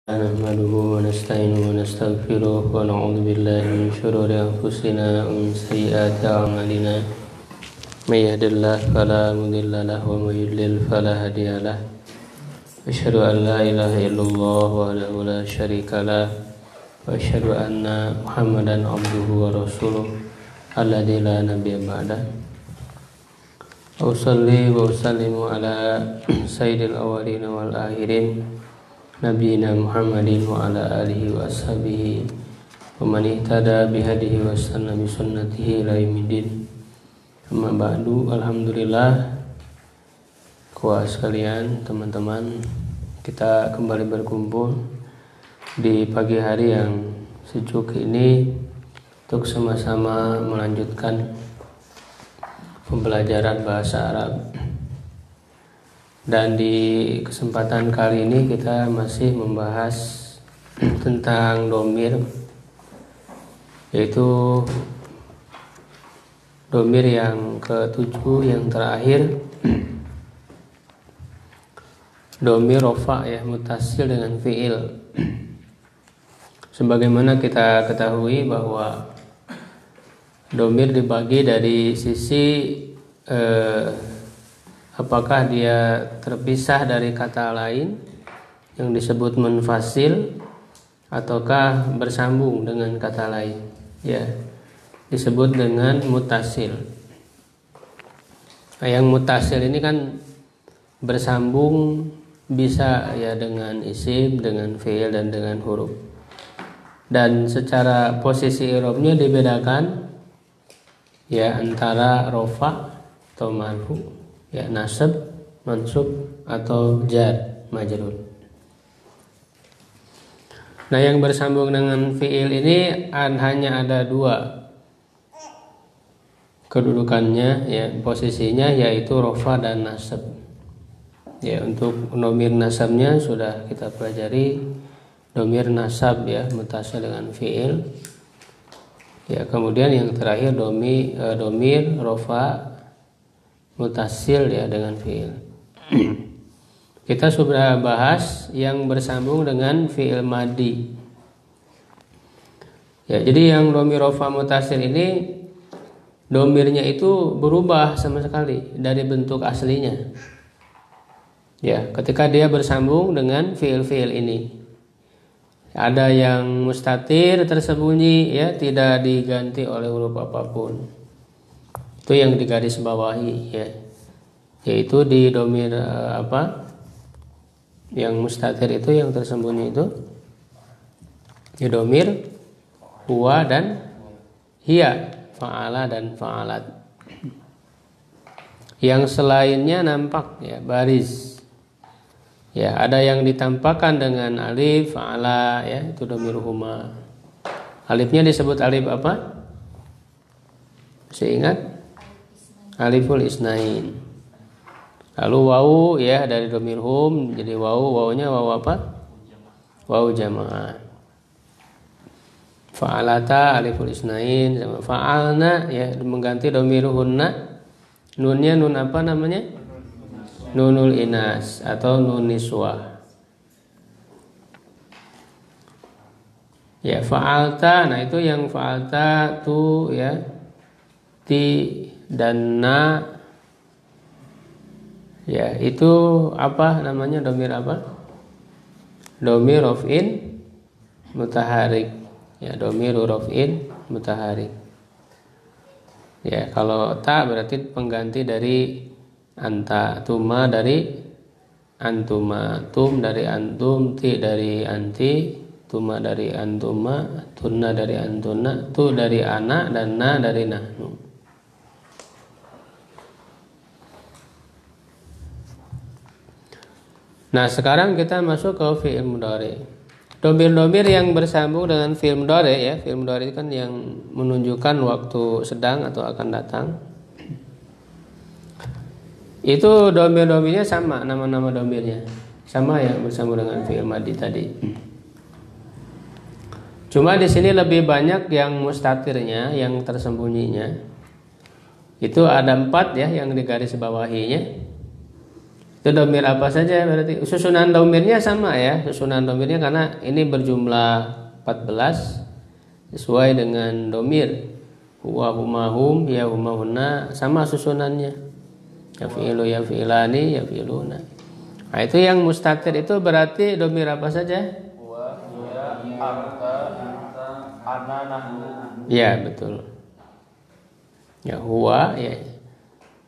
نحمده ونستعينه ونستغفره ونعوذ بالله من شرور أنفسنا ومن سيئات أعمالنا من يهد الله فلا مضل له ومن يضلل فلا هادي له أشهد أن لا إله إلا الله وحده لا شريك له وأشهد أن محمدا عبده ورسوله الذي لا نبي بعده أصلي وأسلم على سيد الأولين والآخرين Nabiina Muhammadin wa ala alihi wa ashabihi wa man ihtada bihadihi wa sanna bi sunnatihi ila yaumil amma ba'du. Alhamdulillah, kawan sekalian, teman-teman, kita kembali berkumpul di pagi hari yang sejuk ini untuk sama-sama melanjutkan pembelajaran bahasa Arab. Dan di kesempatan kali ini kita masih membahas tentang domir, yaitu domir yang ke-7 yang terakhir, domir rofa ya, mutasil dengan fiil. Sebagaimana kita ketahui bahwa domir dibagi dari sisi apakah dia terpisah dari kata lain yang disebut munfasil ataukah bersambung dengan kata lain, ya, disebut dengan mutasil. Nah, yang mutasil ini kan bersambung bisa ya dengan isim, dengan fi'il dan dengan huruf. Dan secara posisi i'rabnya dibedakan ya antara rofa atau marfu, ya, nasab, mansub atau jar, majrur. Nah, yang bersambung dengan fiil ini hanya ada dua kedudukannya, ya, posisinya, yaitu rofa dan nasab. Ya, untuk domir nasabnya sudah kita pelajari, domir nasab ya mutasil dengan fiil. Ya, kemudian yang terakhir domir rofa mutasil ya dengan fiil. Kita sudah bahas yang bersambung dengan fiil madi. Ya, jadi yang domir rofa mutasil ini domirnya itu berubah sama sekali dari bentuk aslinya. Ya, ketika dia bersambung dengan fiil-fiil ini. Ada yang mustatir tersembunyi ya, tidak diganti oleh huruf apapun. Itu yang digaris bawahi ya, yaitu di domir yang mustatir itu, yang tersembunyi itu di domir huwa dan hiya, fa'ala dan fa'alat. Yang selainnya nampak ya, baris ya, ada yang ditampakkan dengan alif, fa'ala ya, itu domir huma. Alifnya disebut alif apa? Masih ingat? Aliful isnain. Lalu wawu ya, dari domir hum jadi wawu, wawunya wawu apa? Wawu jamaah. Fa'alata aliful isnain, sama fa'alna ya mengganti domir hunna. Nunnya nun apa namanya? Nunul inas atau nun niswah. Ya, fa'alta, nah itu yang fa'alta tu ya, ti dan na ya, itu apa namanya, domir apa? Domir raf'in mutaharik ya, domir raf'in mutaharik ya. Kalau ta berarti pengganti dari anta, tuma dari antuma, tum dari antum, ti dari anti, tuma dari antuma, tunna dari antuna, tu dari ana, dan na dari nahnu. Nah, sekarang kita masuk ke fi'il mudhari. Domir-domir yang bersambung dengan fi'il mudhari ya, fi'il mudhari kan yang menunjukkan waktu sedang atau akan datang. Itu domir-domirnya sama, nama-nama domirnya sama ya, bersambung dengan fi'il madi tadi. Cuma di sini lebih banyak yang mustatirnya, yang tersembunyinya. Itu ada 4 ya yang digaris bawahinya. Itu domir apa saja berarti? Susunan domirnya sama ya. Susunan domirnya karena ini berjumlah 14 sesuai dengan domir. Huwa huma hum ya huma hunna sama susunannya. Yafilu yafilani yafiluna. Nah, itu yang mustatir itu berarti domir apa saja? Huwa ya anta ana nahnu. Ya, betul. Ya huwa ya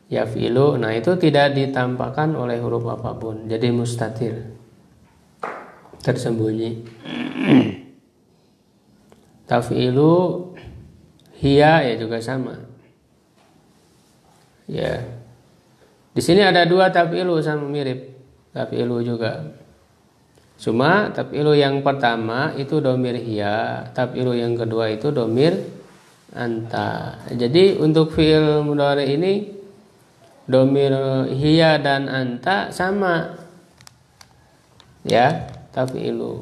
yafilu, nah itu tidak ditampakkan oleh huruf apapun, jadi mustatir, tersembunyi. Taf'ilu hiya ya juga sama. Ya, di sini ada dua taf'ilu sama mirip, taf'ilu juga. Cuma taf'ilu yang pertama itu domir hiya, taf'ilu yang kedua itu domir anta. Jadi untuk fi'il mudhari ini domir hiya dan anta sama ya, taf'ilu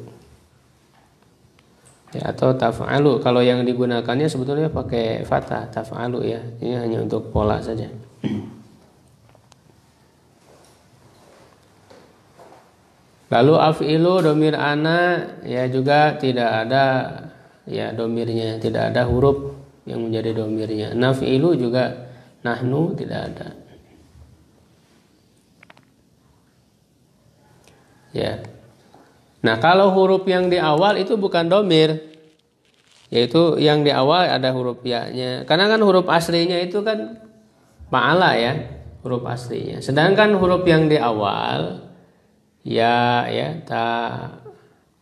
ya, atau taf'alu. Kalau yang digunakannya sebetulnya pakai fathah, taf'alu ya. Ini hanya untuk pola saja. Lalu af'ilu domir ana ya juga tidak ada ya domirnya, tidak ada huruf yang menjadi domirnya. Naf'ilu juga nahnu tidak ada. Ya. Nah, kalau huruf yang di awal itu bukan domir, yaitu yang di awal ada huruf ya-nya. Karena kan huruf aslinya itu kan fa'ala ya, huruf aslinya. Sedangkan huruf yang di awal ya, ta,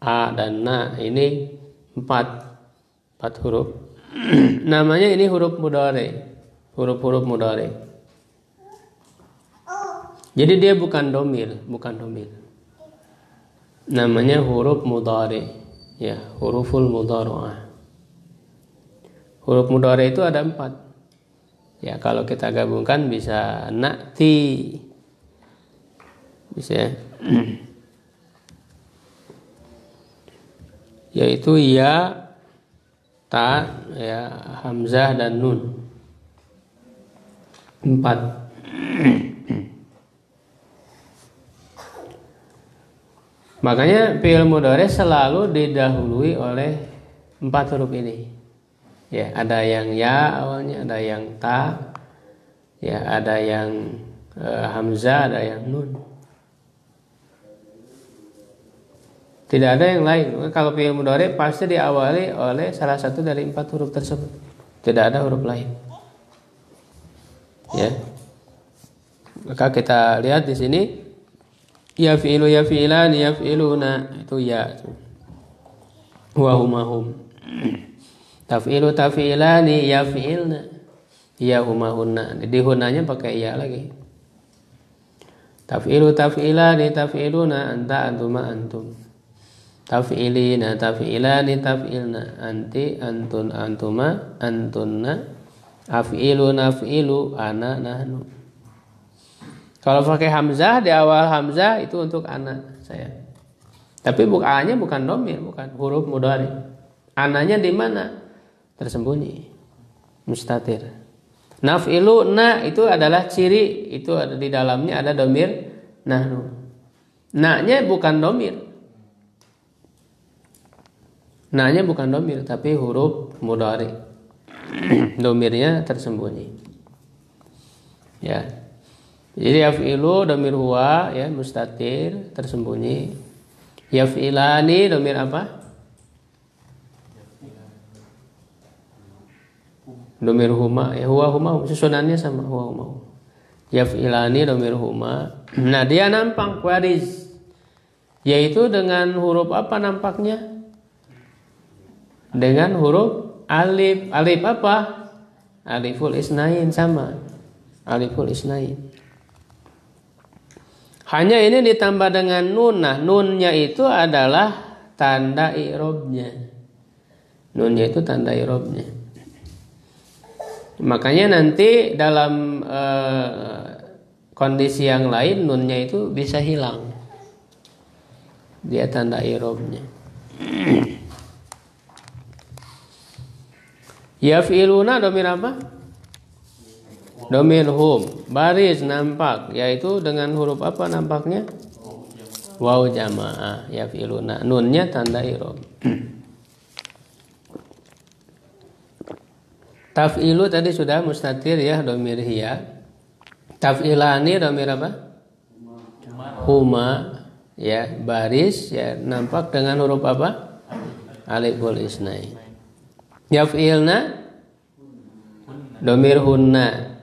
a dan na ini empat huruf. Namanya ini huruf mudhari, huruf-huruf mudhari. Jadi dia bukan domir. Namanya huruf mudhari ya, huruful mudhara'ah. Huruf mudhari itu ada 4 ya, kalau kita gabungkan bisa na'ti, bisa yaitu ya, ta ya, hamzah dan nun, 4. Makanya fi'il mudhari selalu didahului oleh 4 huruf ini. Ya, ada yang ya awalnya, ada yang ta, ya, ada yang hamzah, ada yang nun. Tidak ada yang lain. Kalau fi'il mudhari pasti diawali oleh salah satu dari 4 huruf tersebut. Tidak ada huruf lain. Ya. Maka kita lihat di sini yafilu yafilani yafiluna itu ya. Wa huma hum. Taf'ilu taf'ilani yaf'ilna ya huma hunna. Di hunanya pakai ya lagi. Taf'ilu taf'ilani taf'iluna anta antuma antum. Taf'ilina taf'ilani taf'ilna anti antun antuma antunna. Af'ilu naf'ilu ana nahnu. Kalau pakai hamzah di awal hamzah itu untuk ana saya. Tapi A-nya bukan domir, bukan huruf mudhari. Ananya di mana? Tersembunyi, mustatir. Naf'ilu na itu adalah ciri, itu ada di dalamnya ada domir nahnu. Na-nya bukan domir. Na-nya bukan domir tapi huruf mudhari. Domirnya tersembunyi. Ya. Jadi yaf'ilu domir huwa ya, mustatir, tersembunyi. Yaf'ilani domir apa? Domir huma ya, huwa huma, susunannya sama huwa huma. Yaf'ilani domir huma. Nah, dia nampak waris, yaitu dengan huruf apa nampaknya? Dengan huruf alif. Alif apa? Aliful isnain, sama aliful isnain. Hanya ini ditambah dengan nun. Nah, nunnya itu adalah tanda i'rabnya. Nunnya itu tanda i'rabnya. Makanya nanti dalam kondisi yang lain nunnya itu bisa hilang. Dia tanda i'rabnya. Yaf'iluna domir apa? Domir hum, baris nampak, yaitu dengan huruf apa nampaknya? Waw jamaah yaf'iluna, nunnya tanda i'rab. Taf'ilu tadi sudah mustatir ya, domir hiya. Taf'ilani domir apa? Huma ya, baris ya nampak dengan huruf apa? Aliful isnain. Yaf'ilna domir hunna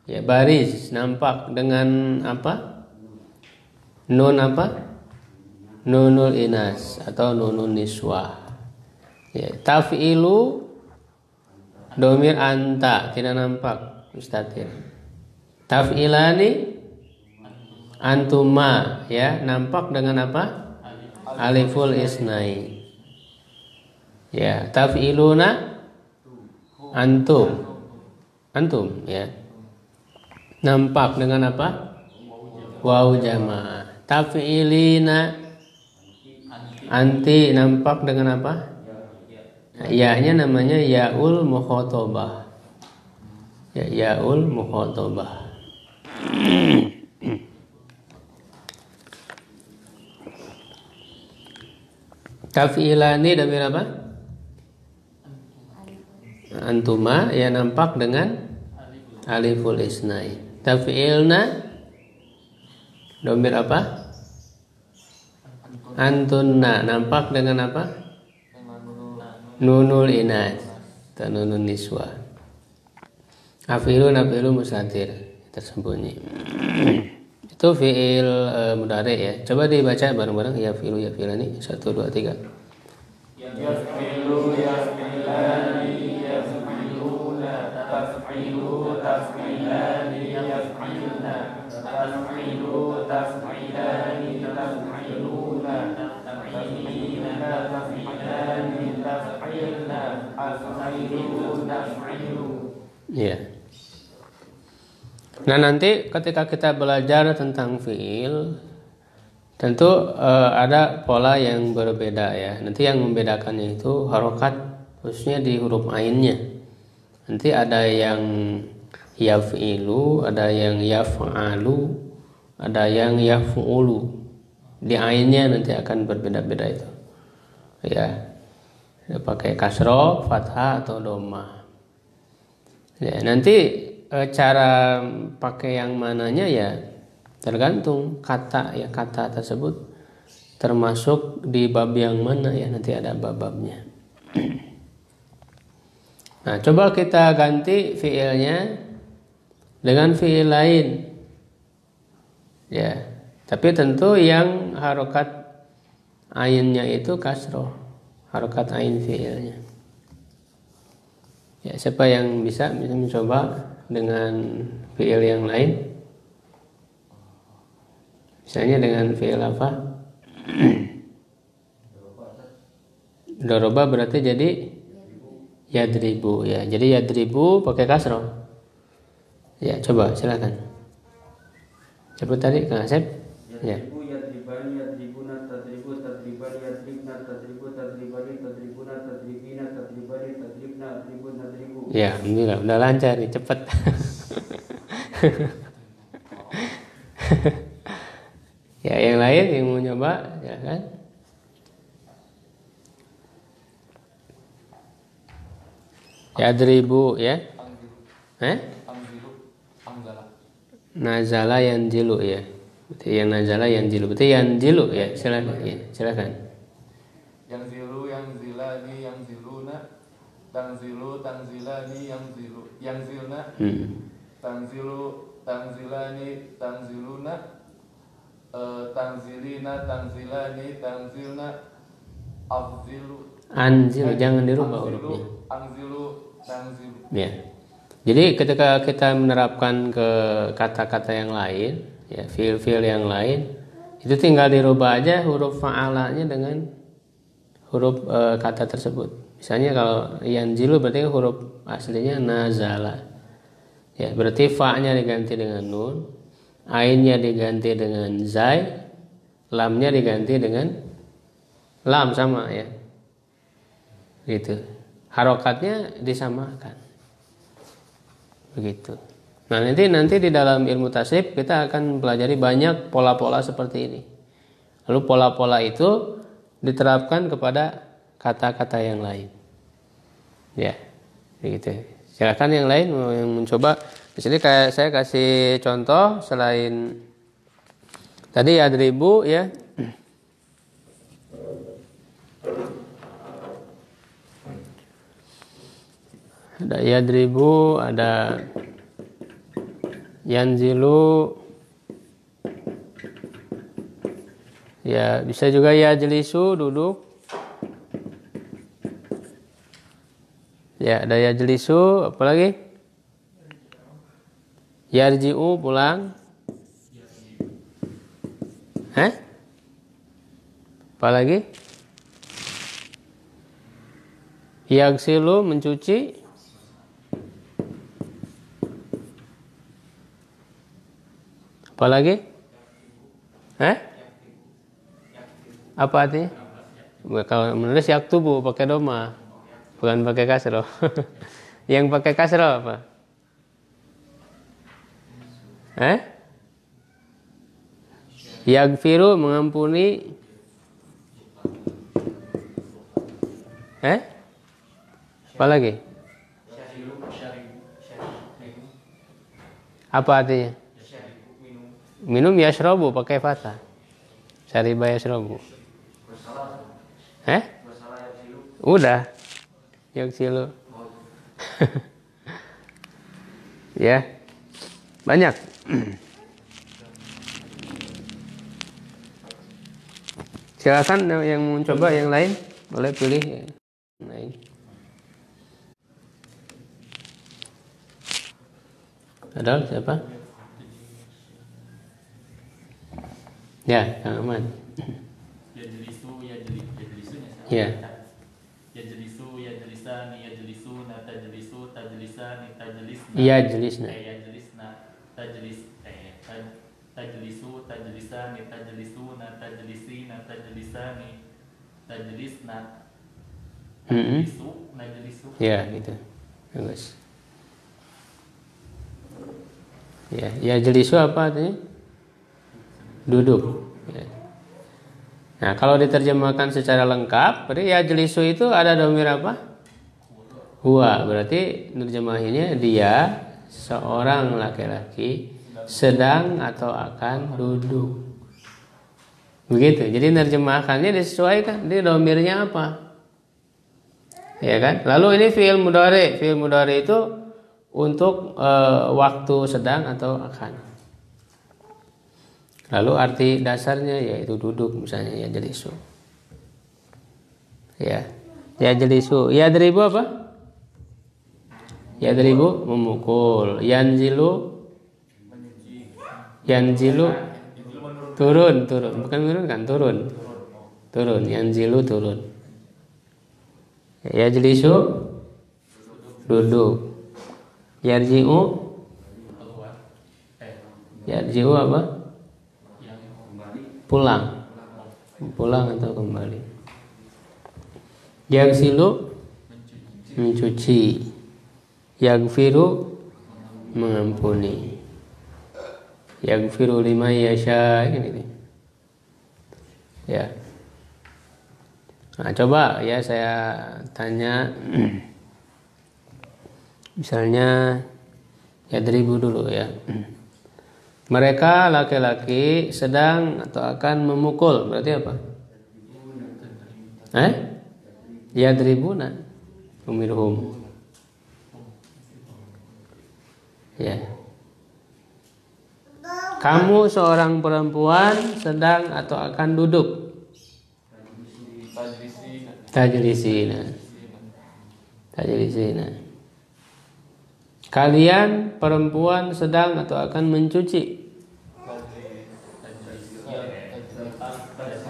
ya, baris nampak dengan apa? Nun apa? Nunul inas atau nunun niswah ya. Taf'ilu domir anta tidak nampak mustatir. Taf'ilani antuma ya, nampak dengan apa? Aliful isnain ya. Taf'iluna antum ya, nampak dengan apa? Waw jamaah. Taf'ilina anti, nampak dengan apa? Ya-nya namanya yaul mukhatabah ya, yaul mukhatabah. Taf'ilani damir apa? Antuma ya, nampak dengan aliful isnain. Taf'ilna domir apa? Antunna, nampak dengan apa? Nunul inas atau nunun niswa. Afilu nafilu mustatir tersembunyi. Itu fi'il mudhari ya. Coba dibaca bareng-bareng yafilu yafilani 1 2 3. Yafilu yafilani yafiluna, taf'ilu taf'ilani yaf'ilna, taf'ilu taf'ilani taf'iluna, taf'ilina taf'ilani taf'ilna, af'ilu naf'ilu. Ya. Nah, nanti ketika kita belajar tentang fi'il, tentu ada pola yang berbeda ya. Nanti yang membedakannya itu harokat, khususnya di huruf ainnya. Nanti ada yang yaf'ilu, ada yang yaf'alu, ada yang yaf'ulu. Di ainnya nanti akan berbeda-beda itu. Ya. Pakai kasroh, fathah atau dhammah. Ya, nanti cara pakai yang mananya ya tergantung kata ya, kata tersebut termasuk di bab yang mana ya, nanti ada bab-babnya. Nah, coba kita ganti fiilnya dengan fiil lain ya, tapi tentu yang harokat ainnya itu kasroh, harokat ain fiilnya ya. Siapa yang bisa mencoba dengan fiil yang lain? Misalnya dengan fiil apa? Doroba berarti jadi yadribu ya. Jadi yadribu pakai kasroh. Ya, coba silakan. Coba tadi Kang Asep. Ya. Yadribani yadribuna tadribu tadribani yadribna tadribu tadribani tadribuna tadribina tadribani tadribna tadribu tadribu. Ya, alhamdulillah udah lancar nih, cepet. Ya, yang lain yang mau nyoba ya kan? Yadribu ya. Nazala yanzilu ya. Berarti yang nazala yanzilu. Berarti yanzilu ya. Silakan ya. Silakan. Yanzilu yanzilani yanziluna, tanzilu tanzilani yanzilu yanzilna, tanzilu tanzilani tanziluna, tanzilina tanzilani tanzilna, afzilu Anzilu, jangan dirubah hurufnya. Anzilu tanzilu. Ya. Jadi ketika kita menerapkan ke kata-kata yang lain, ya fiil-fiil yang lain, itu tinggal dirubah aja huruf fa'alanya dengan huruf kata tersebut. Misalnya kalau yanzilu berarti huruf aslinya nazala. Ya, berarti fa-nya diganti dengan nun, ainnya diganti dengan zai, lamnya diganti dengan lam sama ya. Gitu. Harokatnya disamakan. Begitu. Nah, nanti di dalam ilmu tasrif kita akan pelajari banyak pola-pola seperti ini. Lalu pola-pola itu diterapkan kepada kata-kata yang lain. Ya, begitu. Silakan yang lain yang mencoba. Di sini kayak saya kasih contoh selain tadi yadribu ya. Ada yadribu, ada yanzilu. Ya, bisa juga yajlisu, duduk. Ya, ada yajlisu, apa lagi? Yarji'u, pulang. Apa lagi? Yagsilu, mencuci. Apa lagi? Apa artinya? Kalau menulis yaktubu pakai doma, bukan pakai kasroh. Yang pakai kasroh apa? Yagfiru, mengampuni. Apa lagi? Apa artinya? Minum yashrobu pakai fathah. Syariba yashrobu. Udah. Yaksilu. Ya. Banyak. Silakan yang mau coba yang lain boleh pilih yang lain. Ada siapa? Ya, Kang Aman. Yajlisu Ya. Yajlisu, yajlisani, yajlisuna, tajlisu, tajlisani, tajlisna. Yajlisna. Yajlisna, tajlisu, tajlisani, tajlisuna, tajlisina, tajlisani, tajlisna. Najlisu, najlisu. Ya, gitu. Bagus. Ya, yajlisu apa artinya? Duduk. Ya. Nah, kalau diterjemahkan secara lengkap, berarti yajlisu itu ada dhamir apa? Huwa. Berarti terjemahannya dia seorang laki-laki sedang atau akan duduk. Begitu. Jadi terjemahannya disesuaikan. Dia dhamirnya apa? Ya kan? Lalu ini fi'il mudhari. Fi'il mudhari itu untuk waktu sedang atau akan. Lalu arti dasarnya yaitu duduk, misalnya yajlisu. Ya. Yajlisu. Yadribu apa? Yadribu memukul. Yanzilu turun. Bukan menurun kan, turun. Yanzilu turun. Yajlisu duduk. Yarji'u apa? Pulang atau kembali. Yagsilu mencuci. Yagfiru mengampuni. Yagfiru liman yasha ini. Ya. Nah, coba ya saya tanya. Misalnya yadribu dulu ya. Mereka laki-laki sedang atau akan memukul, berarti apa? Yadribuna umirhum. Ya. Kamu seorang perempuan sedang atau akan duduk. Tajlisina. Kalian perempuan sedang atau akan mencuci.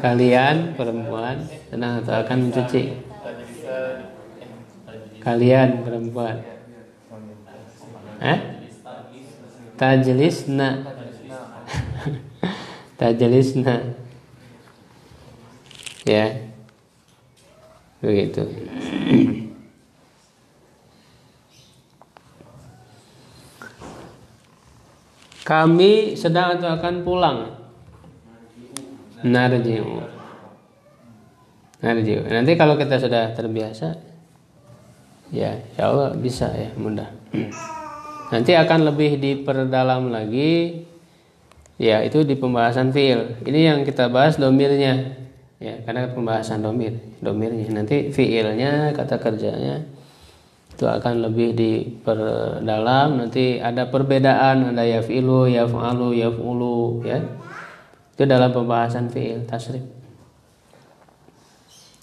Kalian perempuan sedang atau akan mencuci. Kalian perempuan. Tajlisna. Ya. Begitu. Kami sedang atau akan pulang. Narji'u. Nanti kalau kita sudah terbiasa, ya insya Allah bisa ya, mudah. Nanti akan lebih diperdalam lagi, ya itu di pembahasan fiil. Ini yang kita bahas domirnya, ya karena pembahasan domirnya. Nanti fiilnya, kata kerjanya itu akan lebih diperdalam. Nanti ada perbedaan, ada yaf'ilu, yaf'alu, yaf'ulu, ya itu dalam pembahasan fiil tasrif.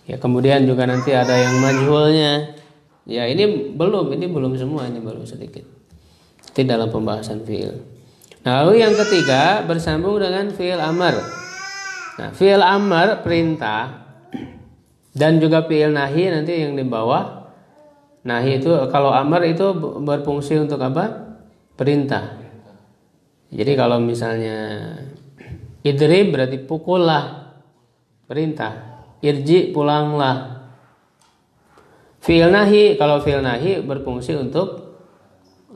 Ya kemudian juga nanti ada yang majhulnya. Ya ini belum semua, ini baru sedikit. Itu dalam pembahasan fiil. Nah, lalu yang ketiga bersambung dengan fiil amar. Nah, fiil amar perintah dan juga fiil nahi nanti yang di bawah. Nahi itu kalau amar itu berfungsi untuk apa? Perintah. Jadi kalau misalnya idrib berarti pukullah, perintah. Irji pulanglah. Fi'il nahi, kalau fi'il nahi berfungsi untuk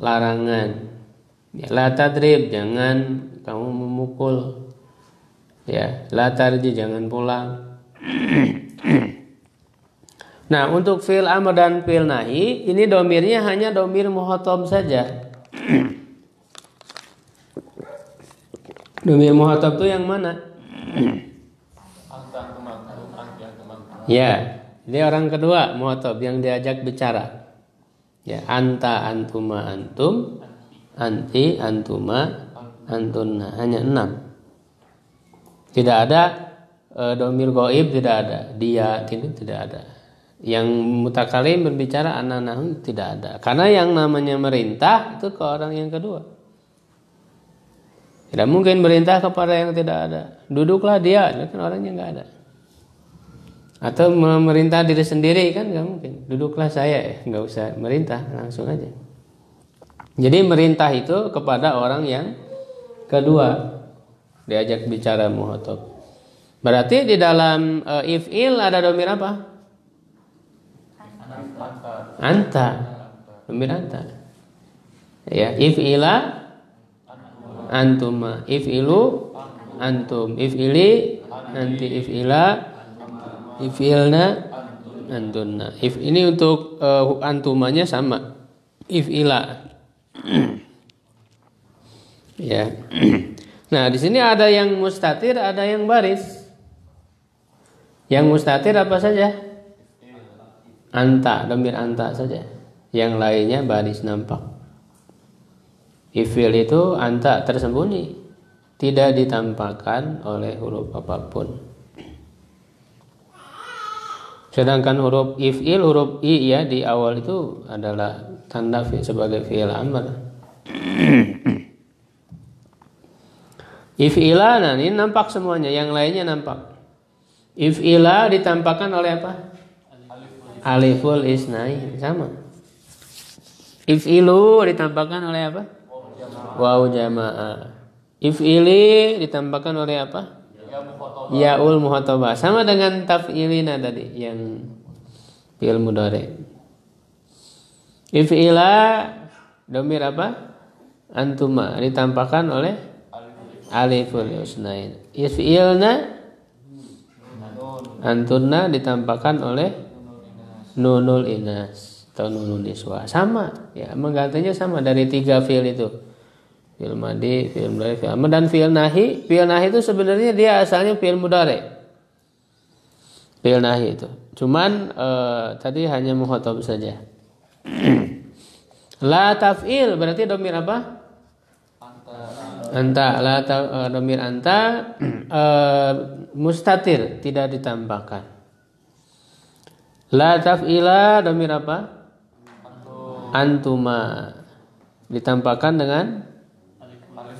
larangan. Ya, la tadrib, jangan kamu memukul. Ya, la tarji, jangan pulang. Nah, untuk fi'il amr dan fi'il nahi, ini domirnya hanya domir muhatab saja. Domir muhatab itu yang mana? Ya, ini orang kedua muhatab yang diajak bicara. Ya, anta, antuma, antum, anti, antuma, antunna, hanya 6. Tidak ada domir ghaib, tidak ada. Dia tidak ada. Yang mutakalim berbicara ananahu tidak ada. Karena yang namanya merintah itu ke orang yang kedua. Tidak mungkin merintah kepada yang tidak ada. Duduklah dia, kan orangnya nggak ada. Atau memerintah diri sendiri kan nggak mungkin. Duduklah saya, nggak usah merintah, langsung aja. Jadi merintah itu kepada orang yang kedua, diajak bicara muhatab. Berarti di dalam if'il ada domir apa? Anta. Domir anta. Ya, if'ila antuma, if'ilu antum, if'ili nanti, if'ila if'ilna antunna. If ini untuk antumanya sama. If'ila. Ya. Nah, di sini ada yang mustatir, ada yang baris. Yang mustatir apa saja? Anta, domir anta saja. Yang lainnya baris nampak. If'il itu anta tersembunyi, tidak ditampakkan oleh huruf apapun. Sedangkan huruf if'il, huruf i ya di awal itu adalah tanda sebagai fi'il amr. If'ila, nah ini nampak semuanya, yang lainnya nampak. If'ila ditampakkan oleh apa? Aliful isnai, sama. If'ilu ditampakkan oleh apa? Waw jamaah. If'ili ditampakkan oleh apa? Yaul muhatabah, sama dengan taf'ilina tadi yang fi'il mudhari. If'ila domir apa? Antuma ditampakkan oleh aliful isnain. If'ilna antunna ditampakkan oleh nunul inas atau nunul niswa. Sama ya, menggantinya sama dari 3 fi'il itu. Fi'il madi, fi'il mudhari, fi'il amr, dan fi'il nahi. Fi'il nahi itu sebenarnya dia asalnya fi'il mudhari. Fi'il nahi itu. Cuman tadi hanya mukhatab saja. La taf'il berarti domir apa? Anta. La domir anta mustatir, tidak ditambahkan. La taf'ila domir apa? Antuma ditambahkan dengan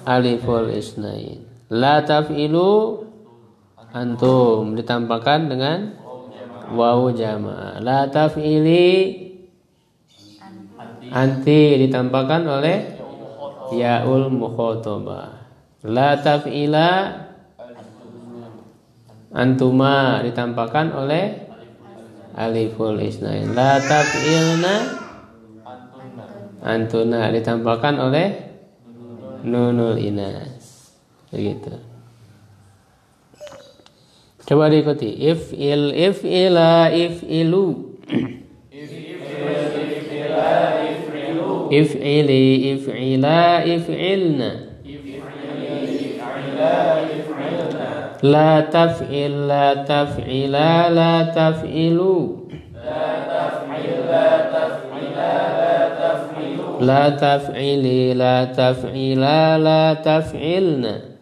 aliful isnain. La taf'ilu antum ditambahkan dengan wawu jamaah. La taf'ili anti ditambahkan oleh yaul mukhatabah. La taf'ila antuma ditambahkan oleh aliful isnain. La taf'ilna antuna ditambahkan oleh nunul inas. Begitu. Coba diikuti. If'il, if'ila, if'ilu. If'ili, if'ila, if'ilna. La taf'il, la taf'ila, la taf'ilu. La taf'ili, la taf'ila, la taf'ilna.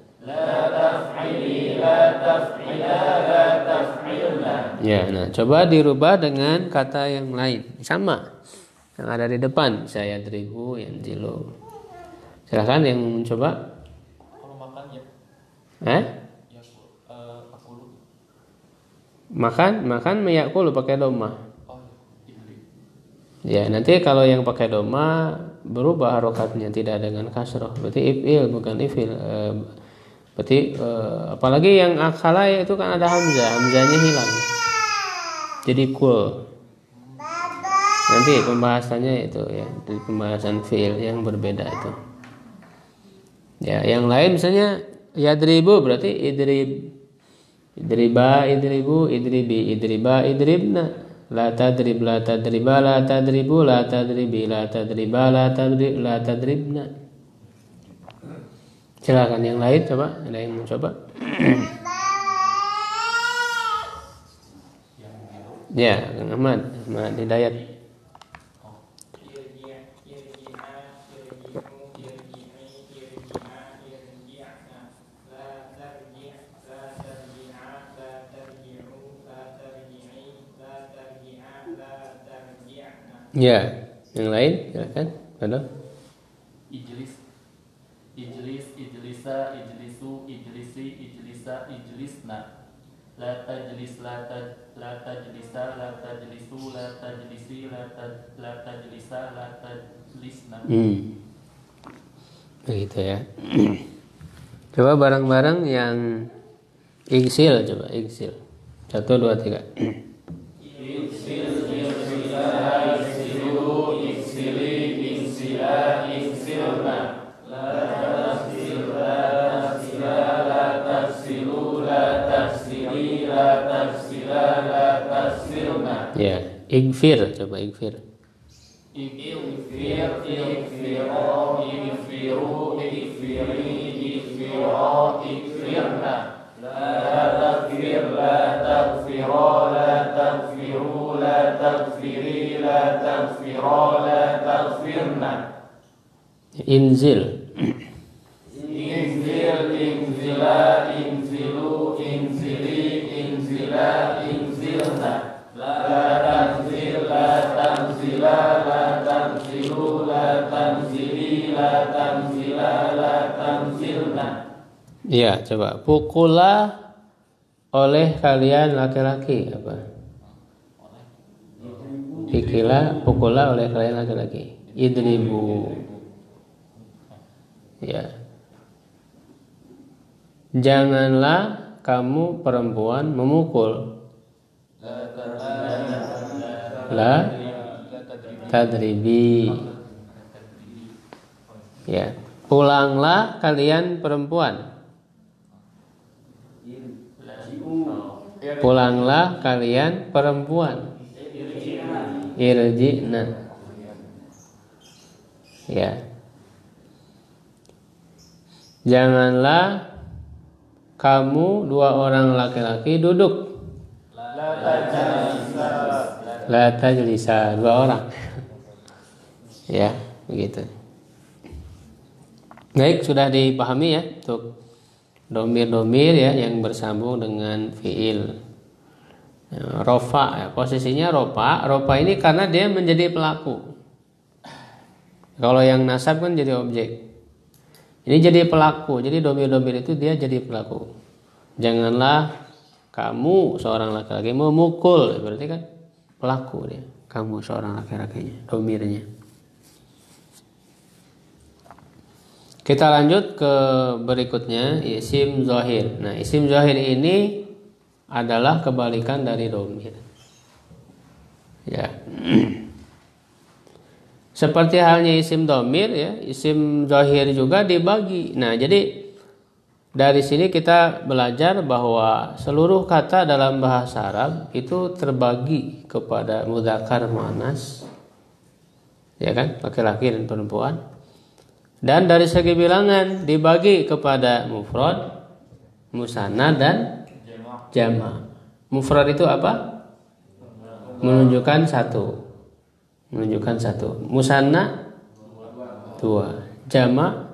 Ya, nah coba dirubah dengan kata yang lain. Sama. Yang ada di depan. Saya dribu, yang jilu. Silakan yang mencoba. Kalau makan ya. Ya akulu. Makan meyakulu pakai doma. Oh, idri. Ya, nanti kalau yang pakai doma berubah harokatnya tidak dengan kasroh. Berarti if'il bukan if'il. Berarti apalagi yang akhala itu kan ada hamzah, hamzahnya hilang. Jadi kul. Nanti pembahasannya itu ya, di pembahasan fi'il yang berbeda itu. Ya, yang lain misalnya yadribu berarti idrib. Idriba, idribu, idribi, idriba, idribna. La tadrib, la tadriba, la tadribu, la tadribi, la tadriba, la tadrib, la tadribna. Silakan yang lain coba, ada yang mau coba? Ya, Kang Ahmad Hidayat. Ya, yang lain silakan. Ada? Ijlis, ijlisa, ijlisu, ijlisi, ijlisa, ijlisna. La tajlis, la tajlisa, la tajlisu, la tajlisi, la tajlisa, la tajlisna. Begitu ya. Coba bareng-bareng yang igsil, coba igsil. 1, 2, 3. Ya, igfir, coba igfir. Igfir, igfiro, igfiru, igfiri, igfiro, igfirna. La takfir, la takfiro, la takfiru, la takfiri, la takfiro, la takfirna. Inzil. Inzil, inzila, inzilu, inzili, inzila, inzilna. La tanzil, la tanzila, la tanzilu, la tanzili, la tanzila, la tanzilna. Ya, coba pukullah oleh kalian laki-laki apa? Pukullah oleh kalian laki-laki. Idribu. Ya. Janganlah kamu perempuan memukul. La tadribi. Ya. Pulanglah kalian perempuan. Pulanglah kalian perempuan. Irji'na. Ya. Janganlah kamu 2 orang laki-laki duduk. La tajlisa 2 orang. Ya, begitu. Baik, sudah dipahami ya untuk domir-domir ya yang bersambung dengan fiil. Rofa ya, posisinya rofa ini karena dia menjadi pelaku. Kalau yang nasab kan jadi objek. Ini jadi pelaku. Jadi domir-domir itu dia jadi pelaku. Janganlah kamu seorang laki-laki memukul, berarti kan pelaku dia. Kamu seorang laki-lakinya, domirnya. Kita lanjut ke berikutnya, isim zahir. Nah, isim zahir ini adalah kebalikan dari domir. Ya. Seperti halnya isim domir ya, isim zahir juga dibagi. Nah, jadi dari sini kita belajar bahwa seluruh kata dalam bahasa Arab itu terbagi kepada mudzakkar muannas, ya kan, laki-laki dan perempuan. Dan dari segi bilangan dibagi kepada mufrad, musanna dan jama'. Mufrad itu apa? Menunjukkan satu. Musanna 2. Jama'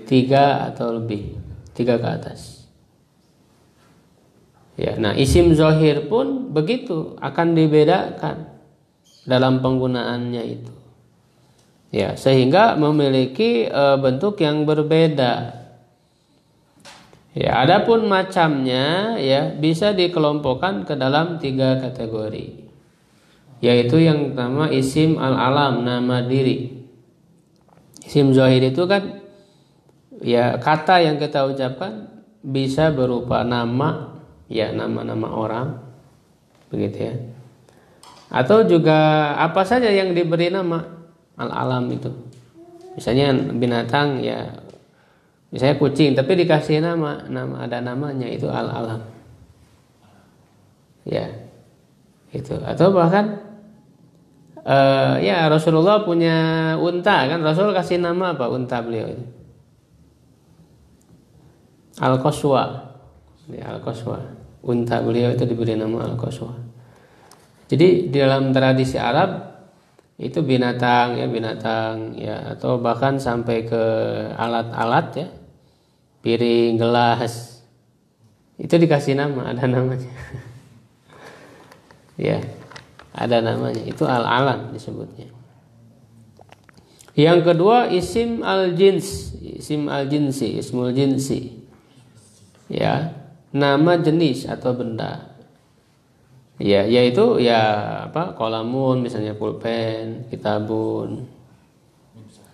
3 atau lebih, 3 ke atas. Ya, nah isim zahir pun begitu, akan dibedakan dalam penggunaannya itu. Ya, sehingga memiliki bentuk yang berbeda. Ya, adapun macamnya ya bisa dikelompokkan ke dalam 3 kategori. Yaitu yang pertama isim al-alam, nama diri. Isim zahir itu kan ya kata yang kita ucapkan bisa berupa nama, ya nama-nama orang, begitu ya. Atau juga apa saja yang diberi nama al-alam itu. Misalnya binatang ya, misalnya kucing tapi dikasih nama ada namanya, itu al-alam. Ya. Itu. Atau bahkan ya Rasulullah punya unta kan, Rasul kasih nama apa unta beliau itu? Al-Qaswa. Ya, Al-Qaswa. Unta beliau itu diberi nama Al-Qaswa. Jadi di dalam tradisi Arab itu binatang ya, atau bahkan sampai ke alat-alat ya, piring, gelas, itu dikasih nama, ada namanya. Ya, ada namanya, itu al-alam disebutnya. Yang kedua isim al-jins, ismul jinsi. Ya, nama jenis atau benda. Ya, yaitu ya apa? Qalamun misalnya, pulpen, kitabun.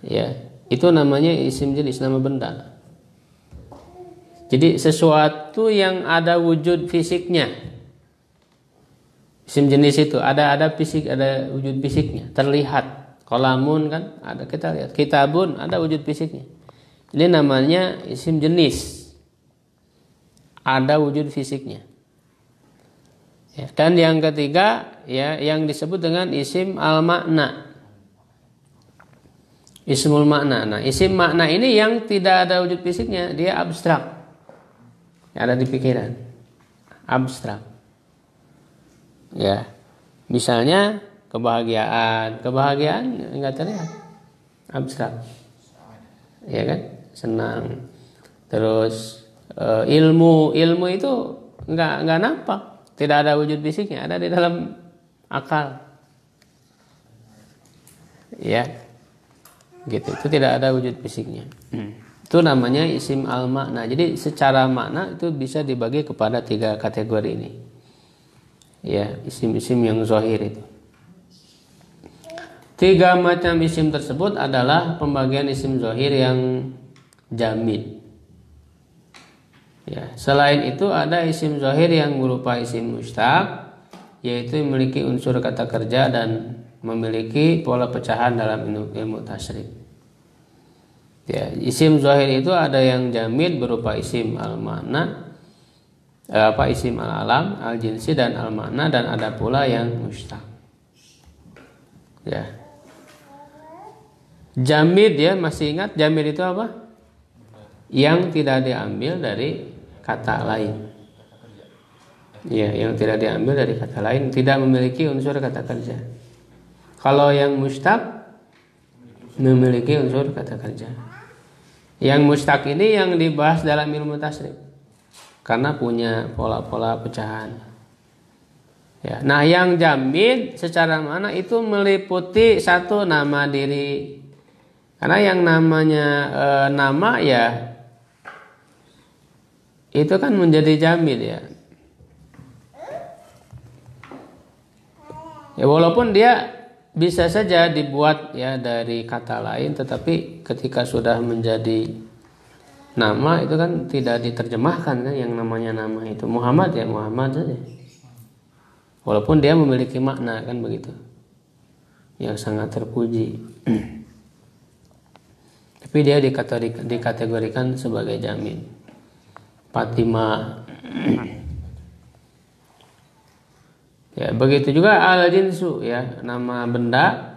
Ya, itu namanya isim jenis, nama benda. Jadi sesuatu yang ada wujud fisiknya. Isim jenis itu ada fisik, ada wujud fisiknya, terlihat. Qalamun kan ada, kita lihat. Kitabun ada wujud fisiknya. Ini namanya isim jenis. Ada wujud fisiknya. Ya, dan yang ketiga ya yang disebut dengan isim al-makna. Ismul makna. Nah, isim makna ini yang tidak ada wujud fisiknya, dia abstrak. Yang ada di pikiran. Abstrak. Ya. Misalnya kebahagiaan enggak terlihat. Abstrak. Ya kan? Senang. Terus ilmu itu enggak nampak. Tidak ada wujud fisiknya, ada di dalam akal. Ya. Gitu. Itu tidak ada wujud fisiknya. Itu namanya isim al-makna. Jadi secara makna itu bisa dibagi kepada 3 kategori ini. Ya, isim-isim yang zahir itu. 3 macam isim tersebut adalah pembagian isim zahir yang jamid. Ya, selain itu ada isim zahir yang berupa isim mustaq, yaitu memiliki unsur kata kerja dan memiliki pola pecahan dalam ilmu tasrif. Ya, isim zahir itu ada yang jamid berupa isim al-makna, isim al-alam, al-jinsi dan al-makna, dan ada pula yang mustaq. Ya. Jamid ya, masih ingat jamid itu apa? Yang tidak diambil dari kata lain. Ya, yang tidak diambil dari kata lain, tidak memiliki unsur kata kerja. Kalau yang mustaq memiliki unsur kata kerja. Yang mustaq ini yang dibahas dalam ilmu tasrif karena punya pola-pola pecahan. Ya, nah yang jamid secara makna itu meliputi satu nama diri. Karena yang namanya nama ya itu kan menjadi jamid ya. Ya walaupun dia bisa saja dibuat ya dari kata lain, tetapi ketika sudah menjadi nama itu kan tidak diterjemahkan kan, yang namanya nama itu. Muhammad ya Muhammad saja. Walaupun dia memiliki makna kan begitu. yang sangat terpuji. Tapi dia dikategorikan sebagai jamid. Fatimah. Ya, begitu juga al-jinsu ya, nama benda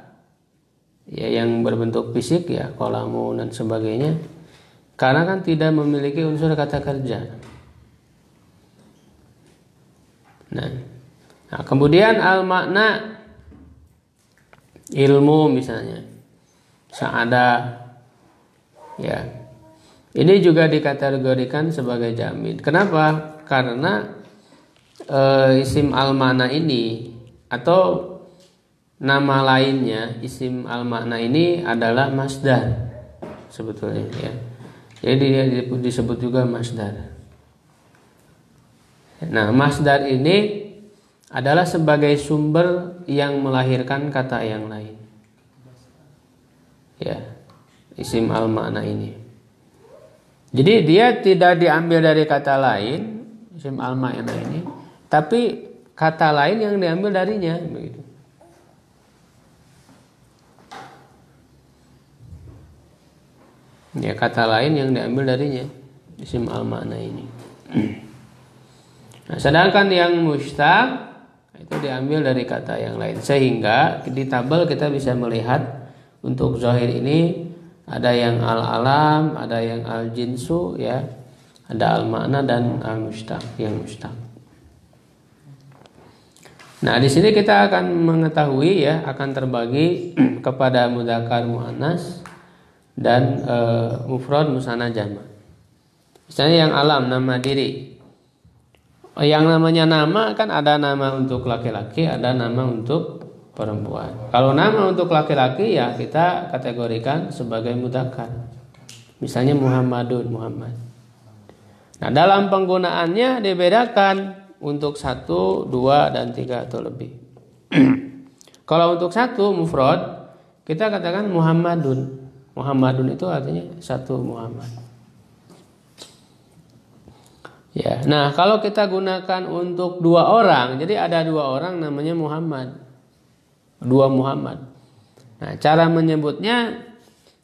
ya yang berbentuk fisik ya, kolamun dan sebagainya. Karena kan tidak memiliki unsur kata kerja. Nah, kemudian al-makna ilmu misalnya. Sa'adah ya. Ini juga dikategorikan sebagai jamid. Kenapa? Karena isim al-makna ini atau nama lainnya isim al-makna ini adalah masdar sebetulnya ya. Jadi dia disebut juga masdar. Nah, masdar ini adalah sebagai sumber yang melahirkan kata yang lain. Ya, isim al-makna ini. Jadi dia tidak diambil dari kata lain, isim al-makna ini, tapi kata lain yang diambil darinya, begitu. Ya, kata lain yang diambil darinya, isim al-makna ini. Nah, sedangkan yang mushtaq itu diambil dari kata yang lain, sehingga di tabel kita bisa melihat untuk zahir ini ada yang al-alam, ada yang al-jinsu ya, ada al-makna dan al-mushtaq, yang mushtaq. Nah, di sini kita akan mengetahui ya, akan terbagi kepada mudzakkar muannas dan mufrad musanna jamak. Misalnya yang alam, nama diri. Yang namanya nama kan ada nama untuk laki-laki, ada nama untuk perempuan. Kalau nama untuk laki-laki ya kita kategorikan sebagai mudzakkar. Misalnya Muhammadun, Muhammad. Nah, dalam penggunaannya dibedakan untuk 1, 2, dan 3 atau lebih. Kalau untuk 1 mufrad kita katakan Muhammadun. Muhammadun itu artinya 1 Muhammad. Ya, nah kalau kita gunakan untuk 2 orang, jadi ada 2 orang namanya Muhammad, 2 Muhammad. Nah, cara menyebutnya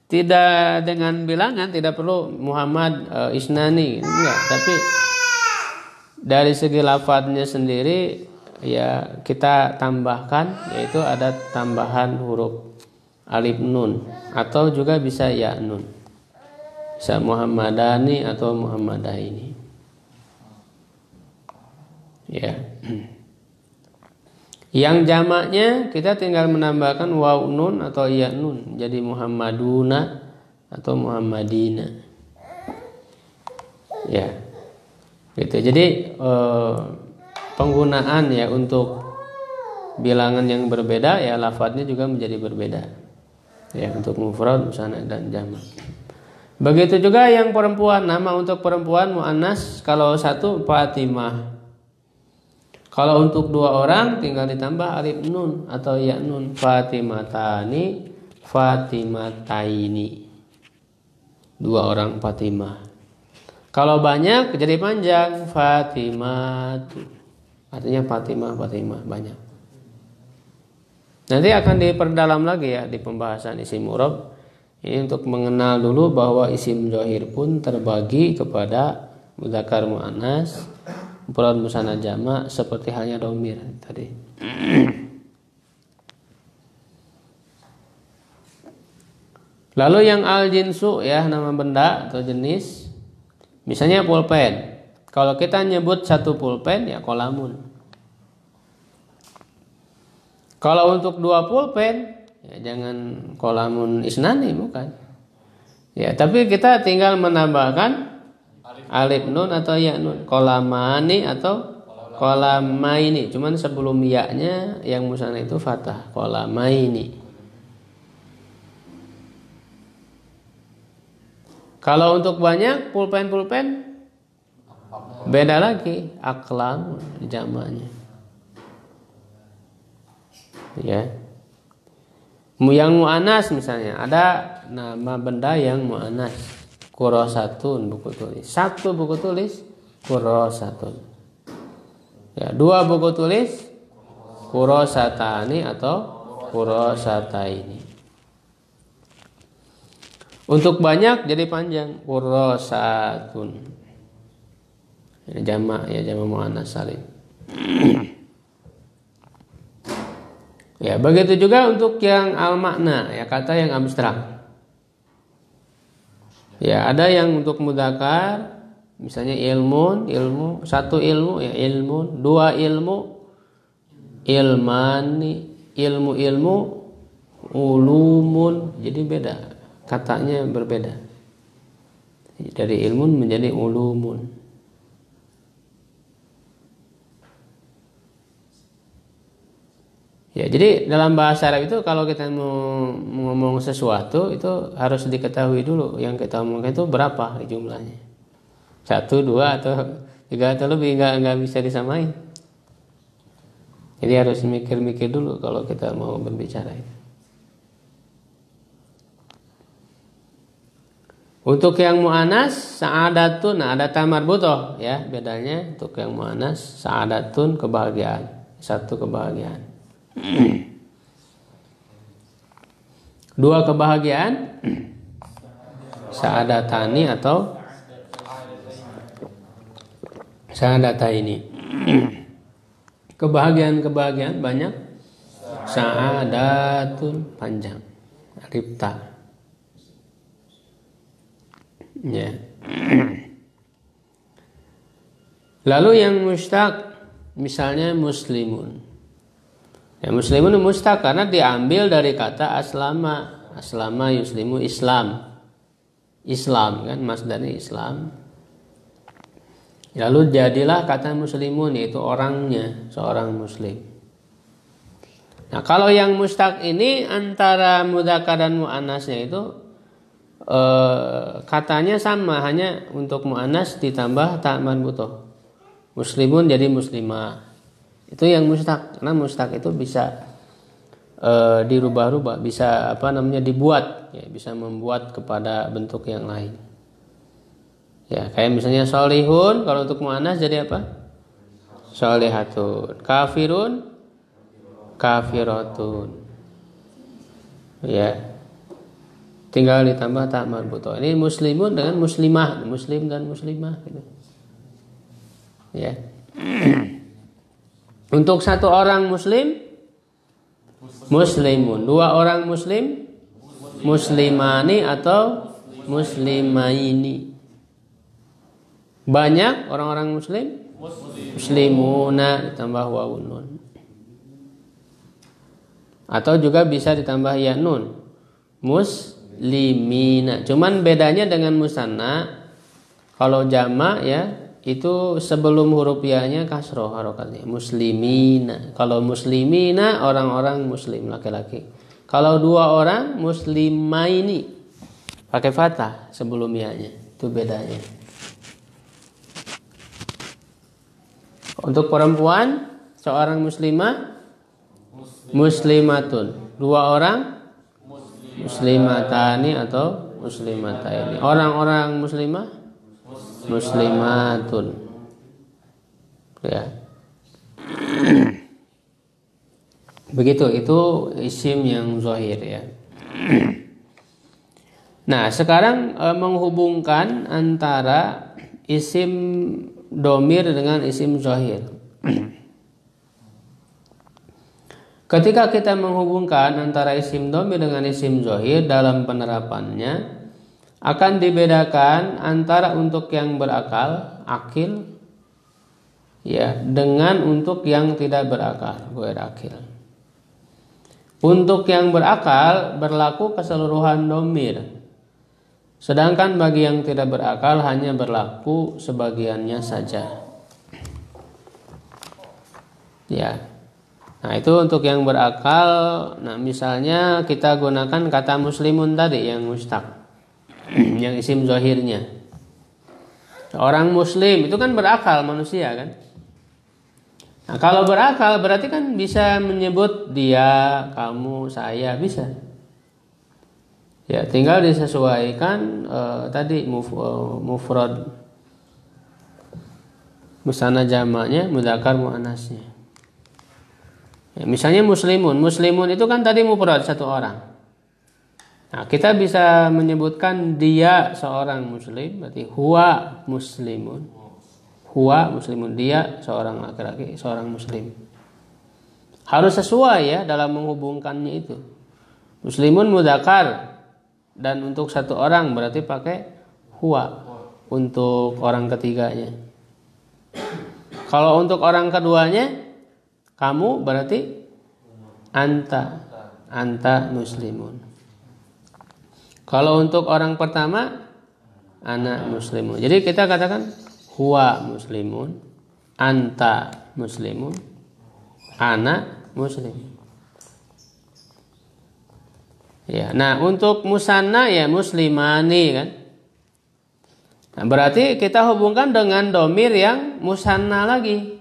tidak dengan bilangan, tidak perlu Muhammad isnani, enggak. Tapi dari segi lafadznya sendiri, ya kita tambahkan, yaitu ada tambahan huruf alif nun, atau juga bisa ya nun, bisa Muhammadani atau Muhammadaini. Ya. Yang jamaknya kita tinggal menambahkan waw nun atau ya nun, jadi Muhammaduna atau Muhammadina. Ya. Gitu. Jadi penggunaan ya untuk bilangan yang berbeda ya lafadznya juga menjadi berbeda. Ya, untuk mufrad, musanna dan jamak. Begitu juga yang perempuan, nama untuk perempuan muannas kalau 1 Fatimah. Kalau untuk 2 orang tinggal ditambah alif nun atau ya nun, Fatimatani, Fatimataini. 2 orang Fatimah. Kalau banyak jadi panjang, Fatimatu. Artinya Fatimah banyak. Nanti akan diperdalam lagi ya di pembahasan isim mu'rab. Ini untuk mengenal dulu bahwa isim dzahir pun terbagi kepada mudzakkar muannas, mufrad musanna jamak, seperti halnya dhamir tadi. Lalu yang al-jinsu ya, nama benda atau jenis. Misalnya pulpen. Kalau kita nyebut 1 pulpen ya kolamun. Kalau untuk 2 pulpen ya jangan kolamun isnani, bukan. Ya, tapi kita tinggal menambahkan alif nun atau ya nun, kolamani atau kolamaini. Cuman sebelum ya-nya yang musanna itu fathah, kolamaini. Kalau untuk banyak pulpen beda lagi, aklam jamaknya. Ya. Yang muannas misalnya ada nama benda yang muannas, kurosatun buku tulis. 1 buku tulis kurosatun. Ya, 2 buku tulis kurosatani atau kurosataini. Untuk banyak jadi panjang, kurosatun. Jamak ya, jamak muannas salim. Ya, begitu juga untuk yang al makna, ya kata yang abstrak. Ya, ada yang untuk mudzakkar, misalnya ilmun, ilmu, satu ilmu ya ilmun, dua ilmu, ilmani, ilmu-ilmu, ulumun, jadi beda, katanya berbeda. Dari ilmun menjadi ulumun. Ya, jadi dalam bahasa Arab itu kalau kita mau ngomong sesuatu itu harus diketahui dulu yang kita omongkan itu berapa jumlahnya. 1, 2 atau 3 atau lebih, nggak bisa disamain. Jadi harus mikir-mikir dulu kalau kita mau berbicara itu. Untuk yang mu'anas sa'adatun, nah ada tamar butoh ya, bedanya untuk yang mu'anas sa'adatun kebahagiaan, satu kebahagiaan. 2 kebahagiaan sa'adatani atau sa'adataini. Kebahagiaan banyak, sa'adatun panjang, ripta. Ya. Lalu yang mustaq misalnya muslimun. Ya, muslimun mustaq karena diambil dari kata aslama. Aslama yuslimu Islam. Islam kan masdarnya Islam. Lalu jadilah kata muslimun, yaitu orangnya, seorang muslim. Nah, kalau yang mustaq ini antara mudzakkar dan muannasnya itu katanya sama, hanya untuk muannas ditambah ta marbutoh. Muslimun jadi muslimah. Itu yang mustaq. Karena mustaq itu bisa dirubah-rubah, bisa dibuat, ya, bisa membuat kepada bentuk yang lain. Ya, kayak misalnya solihun, kalau untuk muannas jadi apa? Solihatun. Kafirun, kafiratun. Ya. Tinggal ditambah ta marbutoh. Ini muslimun dengan muslimah, muslim dan muslimah gitu. Ya. Untuk satu orang muslim muslimun, 2 orang muslim muslimani atau muslimaini. Banyak orang-orang muslim muslimuna ditambah wawun nun. Atau juga bisa ditambah ya nun. Muslimina. Cuman bedanya dengan musanna, kalau jamak ya itu sebelum huruf ya-nya kasroh harokatnya, muslimina. Kalau muslimina orang-orang muslim laki-laki. Kalau 2 orang muslimaini pakai fathah sebelum ya-nya. Itu bedanya. Untuk perempuan seorang muslimah muslimatun. 2 orang muslimatani atau muslimataini. Orang-orang muslimah muslimatun. Ya. Begitu, itu isim yang zahir ya. Nah, sekarang menghubungkan antara isim domir dengan isim zahir. Ketika kita menghubungkan antara isim domir dengan isim zahir dalam penerapannya akan dibedakan antara untuk yang berakal, akil, ya, dengan untuk yang tidak berakal, akil. Untuk yang berakal berlaku keseluruhan domir, sedangkan bagi yang tidak berakal hanya berlaku sebagiannya saja. Ya, nah itu untuk yang berakal. Nah, misalnya kita gunakan kata muslimun tadi yang mustaq, yang isim zahirnya. Orang muslim itu kan berakal manusia kan. Nah, kalau berakal berarti kan bisa menyebut dia, kamu, saya, bisa. Ya, tinggal disesuaikan tadi mufrad musanna jamaknya, mudzakkar muannasnya. Ya, misalnya muslimun. Muslimun itu kan tadi mufrad satu orang. Nah, kita bisa menyebutkan dia seorang muslim, berarti huwa muslimun. Huwa muslimun, dia seorang laki-laki, seorang muslim. Harus sesuai ya dalam menghubungkannya itu. Muslimun mudzakkar, dan untuk satu orang berarti pakai huwa untuk orang ketiganya. Kalau untuk orang keduanya kamu berarti anta muslimun. Kalau untuk orang pertama ana muslimun. Jadi kita katakan huwa muslimun, anta muslimun, ana muslim. Ya, nah untuk musanna ya muslimani kan. Nah, berarti kita hubungkan dengan domir yang musanna lagi.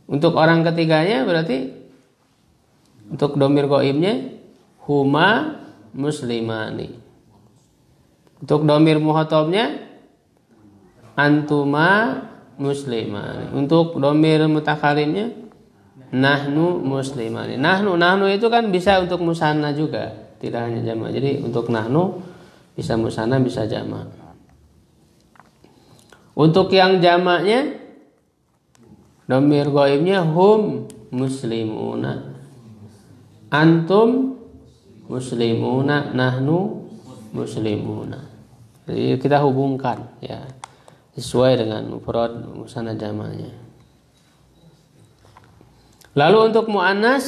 Untuk orang ketiganya berarti untuk domir goibnya huma muslimani. Untuk domir muhotabnya antuma muslimani. Untuk domir mutakalimnya nahnu muslimani. Nahnu itu kan bisa untuk musanna juga, tidak hanya jamak. Jadi untuk nahnu bisa musanna bisa jamak. Untuk yang jamaknya domir ghaibnya hum muslimuna, antum muslimuna, nahnu muslimuna. Jadi kita hubungkan ya sesuai dengan mufrad musanna jamaknya. Lalu untuk muannas,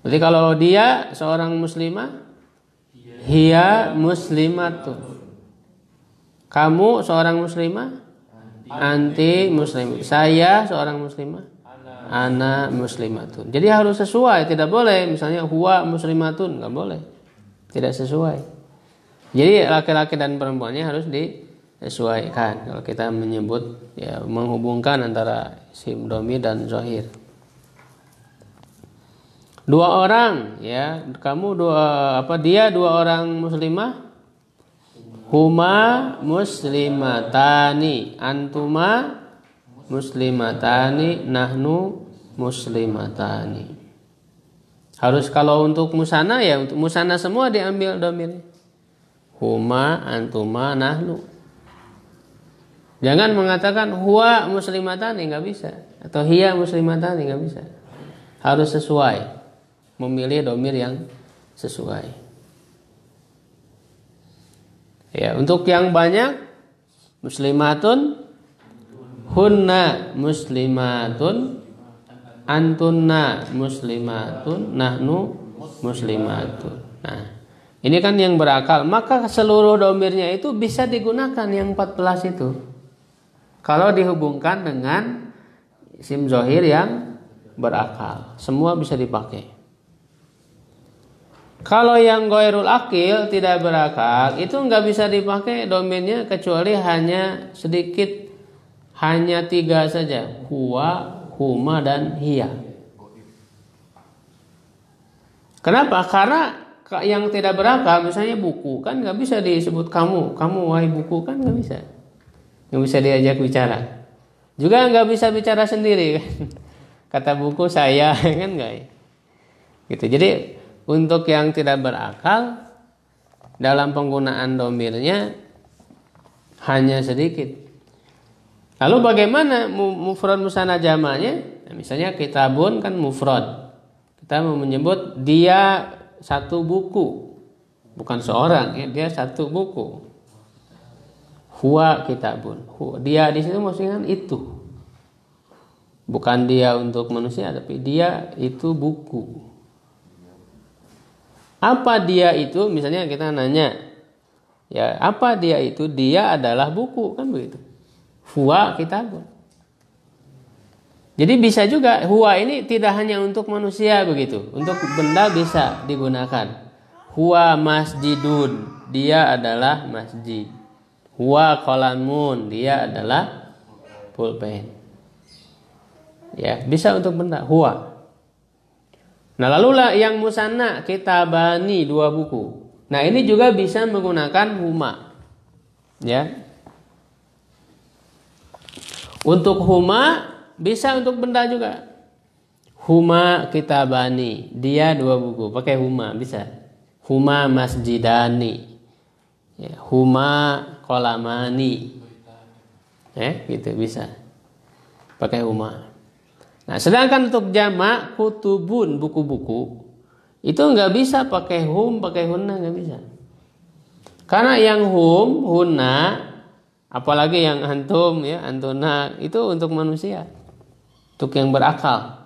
jadi kalau dia seorang muslimah, hiya muslimatun. Kamu seorang muslimah, anti muslim. Saya seorang muslimah, ana muslimatun. Jadi harus sesuai, tidak boleh misalnya huwa muslimatun, nggak boleh, tidak sesuai. Jadi laki-laki dan perempuannya harus disesuaikan kalau kita menyebut ya menghubungkan antara isim dhamir dan zahir. Dua orang ya, kamu dia dua orang muslimah, huma muslimatani, antuma muslimatani, nahnu muslimatani. Harus kalau untuk musanna ya, untuk musanna semua diambil dhamirnya. Huma, antuma, nahnu. Jangan mengatakan huwa muslimatani, nggak bisa. Atau hiya muslimatani, nggak bisa. Harus sesuai. Memilih dhamir yang sesuai. Ya, untuk yang banyak muslimatun, hunna muslimatun, antunna muslimatun, nahnu muslimatun. Nah, ini kan yang berakal, maka seluruh dhamirnya itu bisa digunakan yang 14 itu. Kalau dihubungkan dengan isim zahir yang berakal, semua bisa dipakai. Kalau yang ghairul akil tidak berakal, itu nggak bisa dipakai domainnya kecuali hanya sedikit, hanya 3 saja, huwa, huma, dan hiya. Kenapa? Karena yang tidak berakal, misalnya buku, kan nggak bisa disebut kamu wahai buku, kan nggak bisa diajak bicara. Juga nggak bisa bicara sendiri, kan? Kata buku saya, kan nggak? Gitu. Jadi untuk yang tidak berakal dalam penggunaan domirnya hanya sedikit. Lalu bagaimana mufrad musanna jamaknya? Nah, misalnya kitabun kan mufrad. Kita mau menyebut dia satu buku, bukan seorang ya, dia satu buku. Huwa kitabun. Dia di situ maksudnya kan itu. Bukan dia untuk manusia, tapi dia itu buku. Apa dia itu? Misalnya kita nanya, ya apa dia itu? Dia adalah buku, kan begitu. Huwa kitabun. Jadi bisa juga huwa ini tidak hanya untuk manusia begitu, untuk benda bisa digunakan. Huwa masjidun, dia adalah masjid. Huwa qalamun, dia adalah pulpen. Ya, bisa untuk benda huwa. Nah, lalu yang musanna kitabani, 2 buku. Nah, ini juga bisa menggunakan huma. Ya. Untuk huma bisa untuk benda juga. Huma kitabani, dia 2 buku, pakai huma bisa. Huma masjidani, ya, huma kolamani, gitu bisa. Pakai huma. Nah, sedangkan untuk jamak kutubun, buku-buku, itu nggak bisa pakai hum, pakai hunna, nggak bisa. Karena yang hum, hunna, apalagi yang antum, ya, antuna, itu untuk manusia, untuk yang berakal.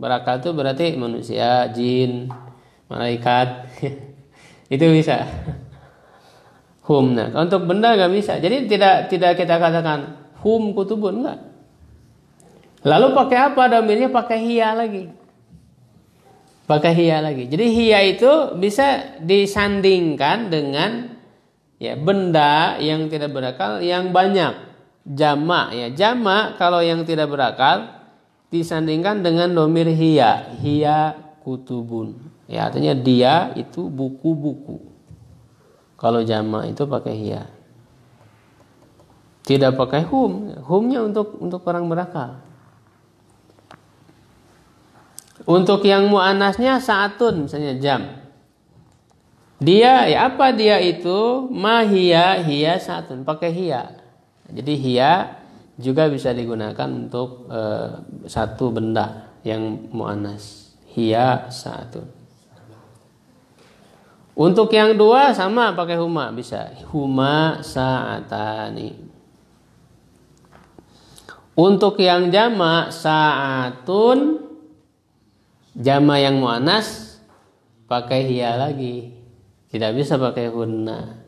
Berakal itu berarti manusia, jin, malaikat, itu bisa. Hum. Nah, untuk benda nggak bisa. Jadi tidak kita katakan hum kutubun, enggak. Lalu pakai apa domirnya? Pakai hiya lagi. Pakai hiya lagi. Jadi hiya itu bisa disandingkan dengan, ya, benda yang tidak berakal yang banyak. Jamak, ya, jamak kalau yang tidak berakal disandingkan dengan domir hiya. Hiya kutubun. Ya, artinya dia itu buku-buku. Kalau jamak itu pakai hiya. Tidak pakai hum. Humnya untuk orang berakal. Untuk yang muannasnya saatun, misalnya jam. Dia, ya, apa dia itu? Mahia, hiya saatun, pakai hiya. Jadi hiya juga bisa digunakan untuk satu benda yang muannas. Hiya saatun. Untuk yang 2 sama pakai huma, bisa. Huma saatani. Untuk yang jamak saatun, jamak yang muannas pakai hiya lagi. Tidak bisa pakai hunna.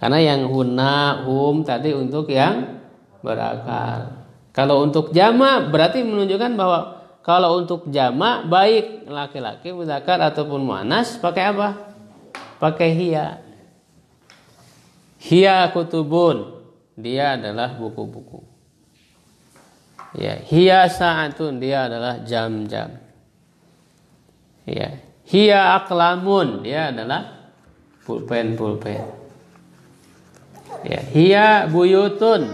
Karena yang hunna, hum tadi untuk yang berakal. Kalau untuk jamak berarti menunjukkan bahwa kalau untuk jamak baik laki-laki, muzakkar ataupun muannas pakai apa? Pakai hiya. Hiya kutubun, dia adalah buku-buku. Ya, hiya saatun, dia adalah jam-jam. Ya, hiya aqlamun, dia adalah pulpen-pulpen. Ya, hiya buyutun,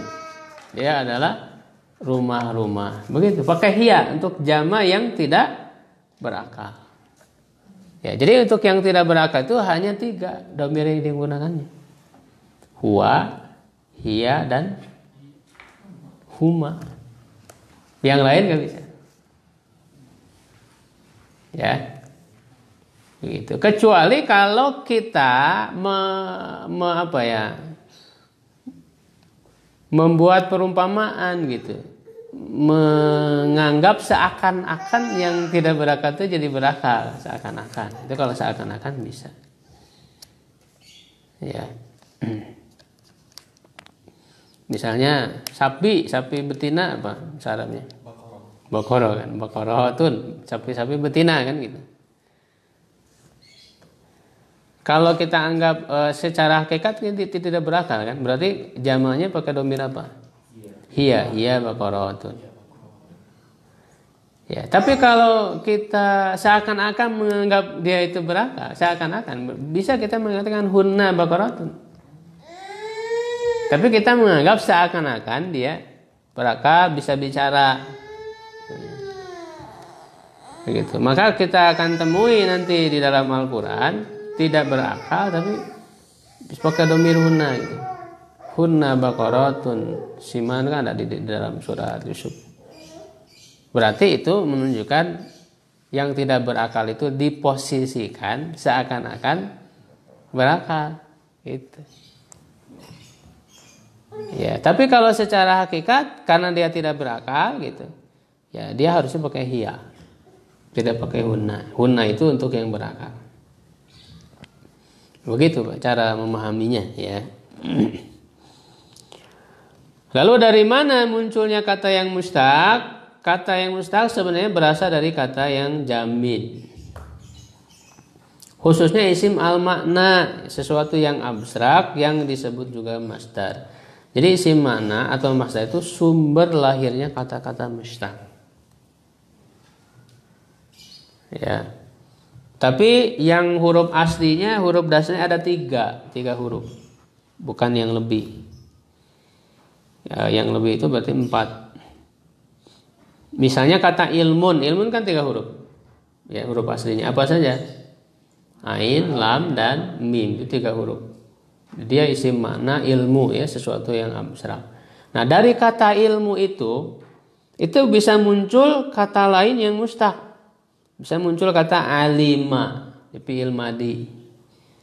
dia adalah rumah-rumah. Begitu, pakai hiya untuk jamak yang tidak berakal. Ya, jadi untuk yang tidak berakal itu hanya 3 dhamir yang digunakannya. Huwa, hiya, dan huma. Yang lain nggak bisa. Ya, begitu. Kecuali kalau kita membuat perumpamaan gitu, menganggap seakan-akan yang tidak berakal itu jadi berakal, seakan-akan. Itu kalau seakan-akan bisa. Ya. Misalnya sapi betina apa syaratnya? Bakoro kan, bakorotun, sapi betina kan gitu. Kalau kita anggap secara hakikat ini tidak berakal kan, berarti jamaknya pakai domir apa? Hiya bakorotun. Ya, tapi kalau kita seakan-akan menganggap dia itu berakal, seakan-akan bisa kita mengatakan hunna bakorotun. Tapi kita menganggap seakan-akan dia berakal, bisa bicara. Begitu. Maka kita akan temui nanti di dalam Al-Quran tidak berakal tapi pakai domir hunna gitu. Hunna baqaratun siman kan ada di dalam surat Yusuf. Berarti itu menunjukkan yang tidak berakal itu diposisikan seakan-akan berakal gitu. Ya, tapi kalau secara hakikat karena dia tidak berakal gitu, ya dia harusnya pakai hiya, tidak pakai hunna. Hunna itu untuk yang berakal. Begitu Pak cara memahaminya ya. Lalu dari mana munculnya kata yang mustaq? Kata yang mustaq sebenarnya berasal dari kata yang jamid. Khususnya isim al-makna, sesuatu yang abstrak yang disebut juga masdar. Jadi isim makna atau masdar itu sumber lahirnya kata-kata mustaq. Ya. Tapi yang huruf aslinya, huruf dasarnya ada 3 huruf. Bukan yang lebih. Ya, yang lebih itu berarti 4 Misalnya kata ilmun kan 3 huruf. Ya, huruf aslinya apa saja? Ain, lam, dan mim, itu 3 huruf. Dia isim makna ilmu, ya, sesuatu yang abstrak. Nah, dari kata ilmu itu bisa muncul kata lain yang mustaq. Bisa muncul kata alima, fi'il madi.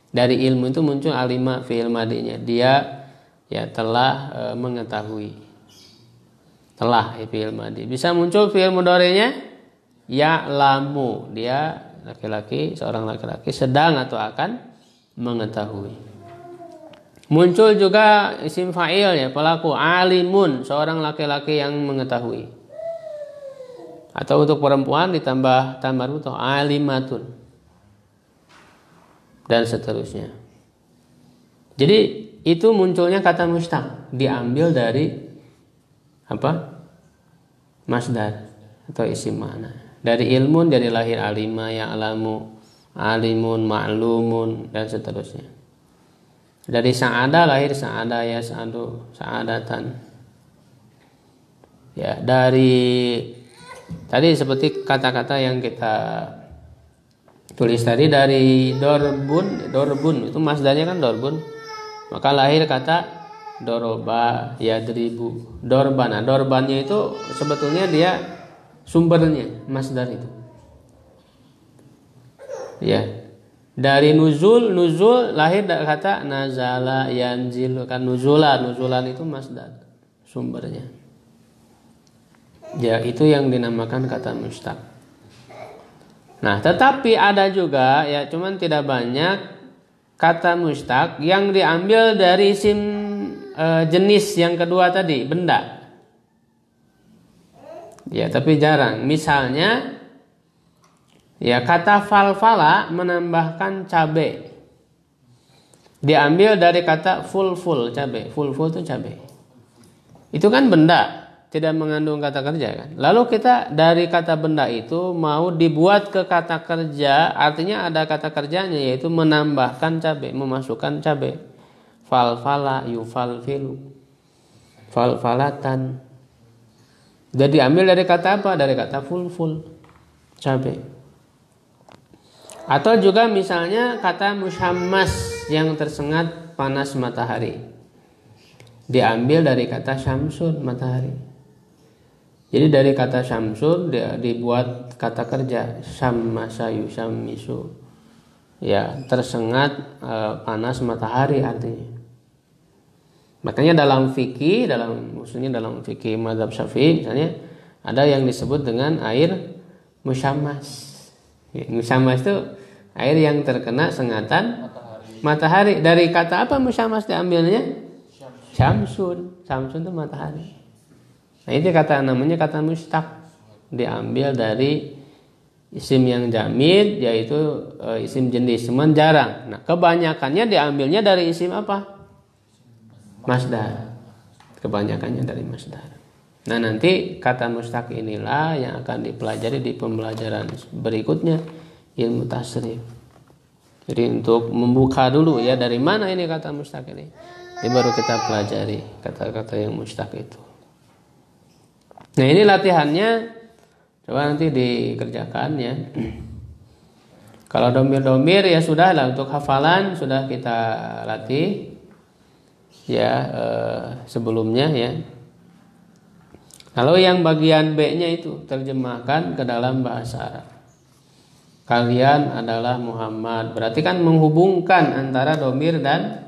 Dari ilmu itu muncul alima, fi'il madinya. Dia ya telah mengetahui. Telah, fi'il madi. Bisa muncul fi'il mudhari'nya ya'lamu. Dia laki-laki, seorang laki-laki sedang atau akan mengetahui. Muncul juga isim fa'il, ya, pelaku, alimun, seorang laki-laki yang mengetahui. Atau untuk perempuan ditambah marbutoh, alimatun, dan seterusnya. Jadi itu munculnya kata mustaq, diambil dari apa? Masdar atau isim makna. Dari ilmun, dari lahir alima, ya'lamu, alimun, ma'lumun, dan seterusnya. Dari sa'ada lahir sa'ada, yas'adu, sa'adatan. Ya, dari tadi seperti kata-kata yang kita tulis tadi, dari dorbun itu masdarnya kan dorbun. Maka lahir kata doroba, yadribu, dorban. Nah, dorbannya itu sebetulnya dia sumbernya masdar itu. Ya. Dari nuzul lahir dari kata nazala, yanzilu, kan nuzulan itu masdar sumbernya. Ya, itu yang dinamakan kata mustaq. Nah, tetapi ada juga, ya, cuman tidak banyak kata mustaq yang diambil dari isim jenis yang kedua tadi, benda. Ya, tapi jarang. Misalnya, ya, kata falfala menambahkan cabai. Diambil dari kata fulful, cabai. Fulful itu cabai. Itu kan benda, tidak mengandung kata kerja kan. Lalu kita dari kata benda itu mau dibuat ke kata kerja, artinya ada kata kerjanya, yaitu menambahkan cabai, memasukkan cabai. Falfala, yufalfilu, falfalatan. Jadi diambil dari kata apa? Dari kata fulful, cabai. Atau juga misalnya kata musyammas, yang tersengat panas matahari. Diambil dari kata syamsun, matahari. Jadi dari kata syamsun dibuat kata kerja, syammasa yusyammisu. Ya, tersengat panas matahari artinya. Makanya dalam fikih, maksudnya dalam fikih mazhab Syafi'i misalnya ada yang disebut dengan air musyammas. Musyammas itu air yang terkena sengatan matahari. Dari kata apa musyammas diambilnya? Syamsun. Syamsun itu matahari. Nah, itu namanya kata mustaq. Diambil dari isim yang jamid, yaitu isim jenis, cuman jarang. Nah, kebanyakannya diambilnya dari isim apa? Masdar. Kebanyakannya dari masdar. Nah, nanti kata mustaq inilah yang akan dipelajari di pembelajaran berikutnya, ilmu tasrif. Jadi untuk membuka dulu, ya, dari mana ini kata mustaq ini. Jadi baru kita pelajari kata-kata yang mustaq itu. Nah, ini latihannya, coba nanti dikerjakan, ya. Kalau domir-domir ya sudah lah, untuk hafalan sudah kita latih, ya, sebelumnya, ya. Kalau yang bagian B-nya itu terjemahkan ke dalam bahasa Arab. Kalian adalah Muhammad, berarti kan menghubungkan antara domir dan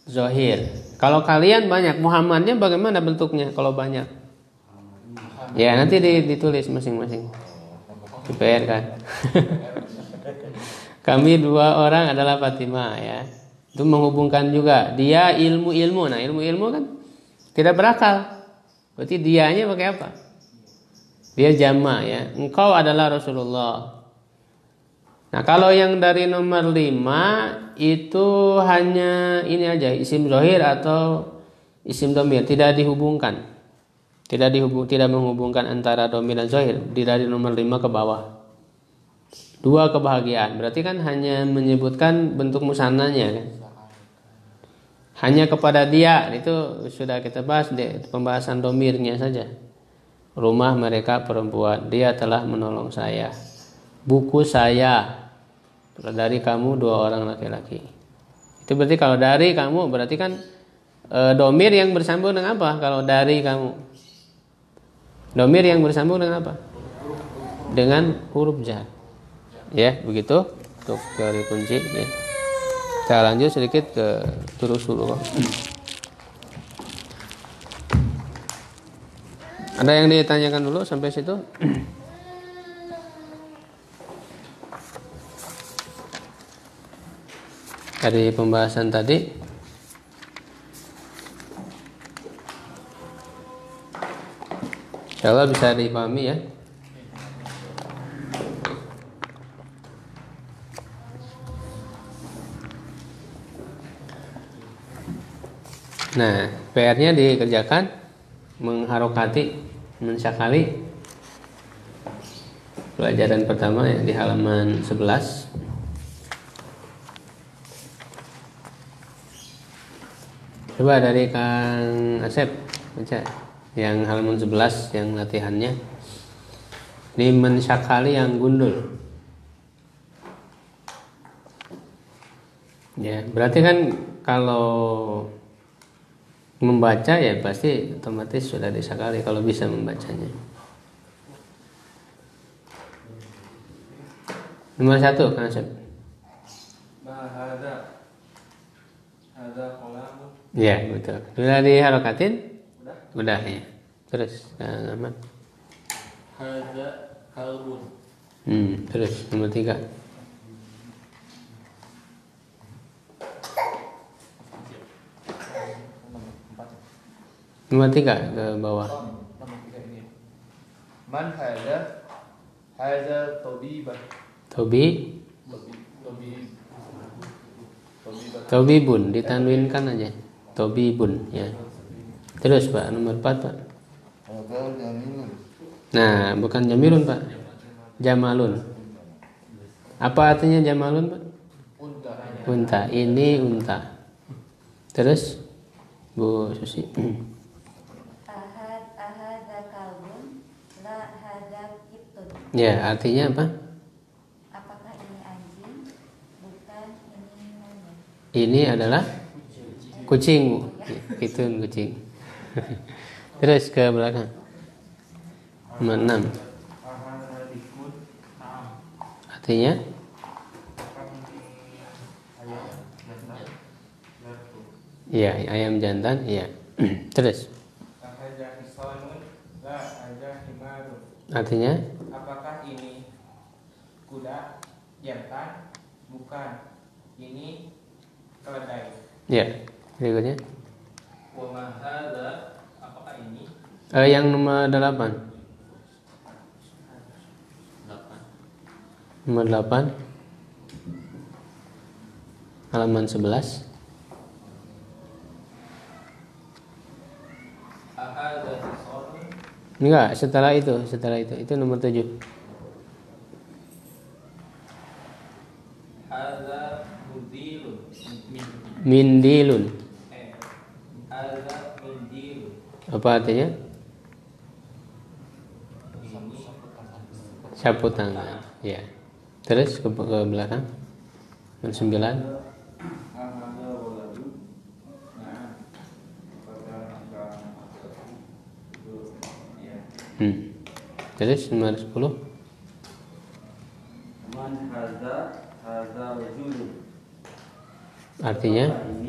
zohir. Kalau kalian banyak, Muhammadnya bagaimana bentuknya kalau banyak? Ya, nanti ditulis masing-masing. Di PR kan. Kami 2 orang adalah Fatimah, ya. Itu menghubungkan juga. Dia ilmu-ilmu. Nah, ilmu-ilmu kan tidak berakal. Berarti dianya pakai apa? Dia jamak, ya. Engkau adalah Rasulullah. Nah, kalau yang dari nomor 5 itu hanya ini aja, isim zohir atau isim domir, tidak dihubungkan. Tidak menghubungkan antara domir dan zohir. Dari nomor 5 ke bawah. 2 kebahagiaan. Berarti kan hanya menyebutkan bentuk musannanya, kan? Hanya kepada dia, itu sudah kita bahas di pembahasan domirnya saja. rumah mereka perempuan, dia telah menolong saya. Buku saya, kalau dari kamu 2 orang laki-laki. Itu berarti kalau dari kamu berarti kan domir yang bersambung dengan apa? Kalau dari kamu, domir yang bersambung dengan apa? Dengan huruf jar. Ya, begitu untuk teori kunci. Ya. Kita lanjut sedikit ke turus dulu. Ada yang ditanyakan dulu sampai situ? Dari pembahasan tadi. Insyaallah bisa dipahami ya. Nah, PR-nya dikerjakan mengharokati, mensyakali. Pelajaran pertama ya, di halaman 11. Coba dari Kang Asep baca yang halaman 11 yang latihannya. Di mensyakali yang gundul. Ya, berarti kan kalau membaca ya pasti otomatis sudah disakali kalau bisa membacanya. Nomor 1 Kang Asep. Ya betul. Sudah diharokatin? Udah ya. Terus Kang Ahmad. Hadza kalbun. Terus nomor 3. Nomor 3 ke bawah. Man hadza? Hadza tabibah. Tobibun ditanwinkan aja. Tobibun ya. Terus Pak nomor 4 Pak. Nah bukan jamilun Pak, jamalun. Apa artinya jamalun Pak? Unta. Ini unta. Terus Bu Susi. Ahadza kalbun, la hadza kitun. Ya artinya apa? Apakah ini anjing? Bukan, ini monyet. Ini adalah kucing Bu. Kitun kucing. Terus ke belakang. Nomor 6. Artinya iya, ayam jantan, iya. Terus artinya apakah ini kuda jantan? Bukan, ini keledai. ya. Berikutnya Wa ma hadza? Apakah ini? yang nomor 8. Nomor 8 halaman 11. Ahadza hisarun. Enggak, setelah itu nomor 7. Hadza mudilun. Mindilun. Hadza mindilun. Apa artinya? Sapu tangan. Ya. Terus ke belakang. Nomor 9. Terus nomor 10. Man hadza rajulun. Artinya Ini